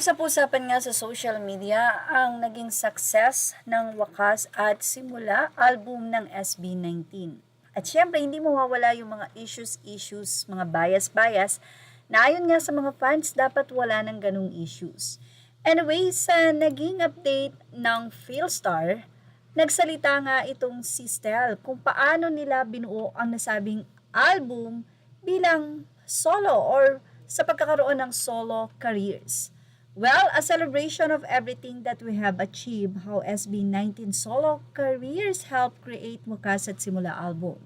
Usap-usapan nga sa social media ang naging success ng Wakas at Simula album ng SB19. At syempre, hindi mawawala yung mga issues, mga bias-bias na ayon nga sa mga fans, dapat wala ng ganung issues. Anyway, sa naging update ng Philstar, nagsalita nga itong si Stel kung paano nila binuo ang nasabing album bilang solo or sa pagkakaroon ng solo careers. Well, a celebration of everything that we have achieved, how SB19 solo careers help create Wakas at Simula album.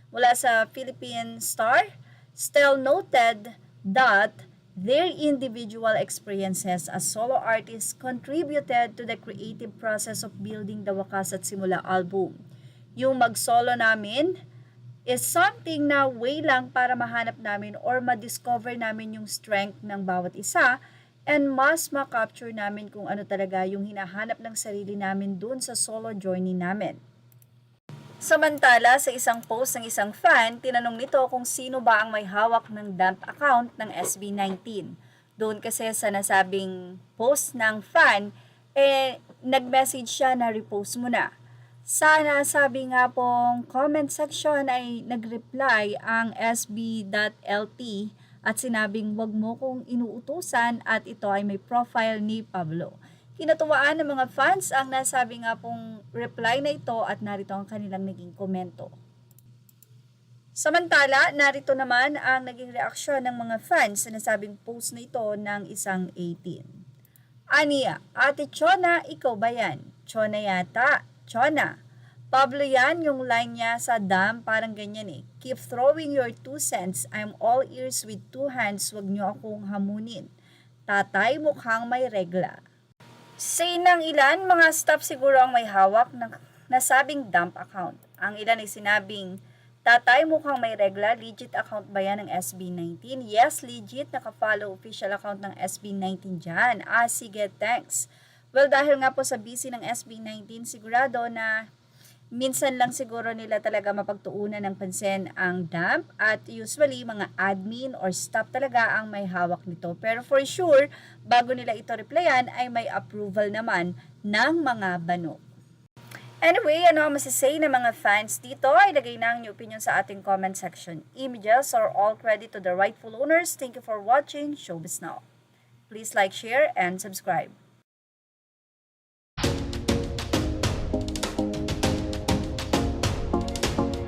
Mula sa Philippine Star, Stel noted that their individual experiences as solo artists contributed to the creative process of building the Wakas at Simula album. Yung mag-solo namin is something na way lang para mahanap namin or ma-discover namin yung strength ng bawat isa and mas ma-capture namin kung ano talaga yung hinahanap ng sarili namin dun sa solo journey namin. Samantala, sa isang post ng isang fan, tinanong nito kung sino ba ang may hawak ng dump account ng SB19. Doon kasi sa nasabing post ng fan, nag-message siya na repost mo na. Sana sabi nga pong comment section ay nag-reply ang SB.LT at sinabing wag mo kong inuutusan at ito ay may profile ni Pablo. Kinatuwaan ng mga fans ang nasabi nga pong reply na ito at narito ang kanilang naging komento. Samantala, narito naman ang naging reaksyon ng mga fans sa nasabing post na ito ng isang 18. Aniya, Ate Chona, ikaw ba yan? Chona yata. Chona. Pablo yan, yung line niya sa dam, parang ganyan eh. Keep throwing your 2 cents. I'm all ears with 2 hands. Wag niyo akong hamunin. Tatay, mukhang may regla. Say ng ilan, mga staff siguro ang may hawak ng nasabing dump account. Ang ilan ay sinabing, tatay, mukhang may regla. Legit account ba yan ng SB19? Yes, legit. Nakafollow official account ng SB19 dyan. Sige, thanks. Well, dahil nga po sa busy ng SB19, sigurado na minsan lang siguro nila talaga mapagtuunan ng pansin ang dump at usually mga admin or staff talaga ang may hawak nito. Pero for sure, bago nila ito replyan ay may approval naman ng mga bano. Anyway, ano ang masasay ng mga fans dito? Ay lagay na ang inyong opinion sa ating comment section. Images are all credit to the rightful owners. Thank you for watching Showbiz Now. Please like, share, and subscribe.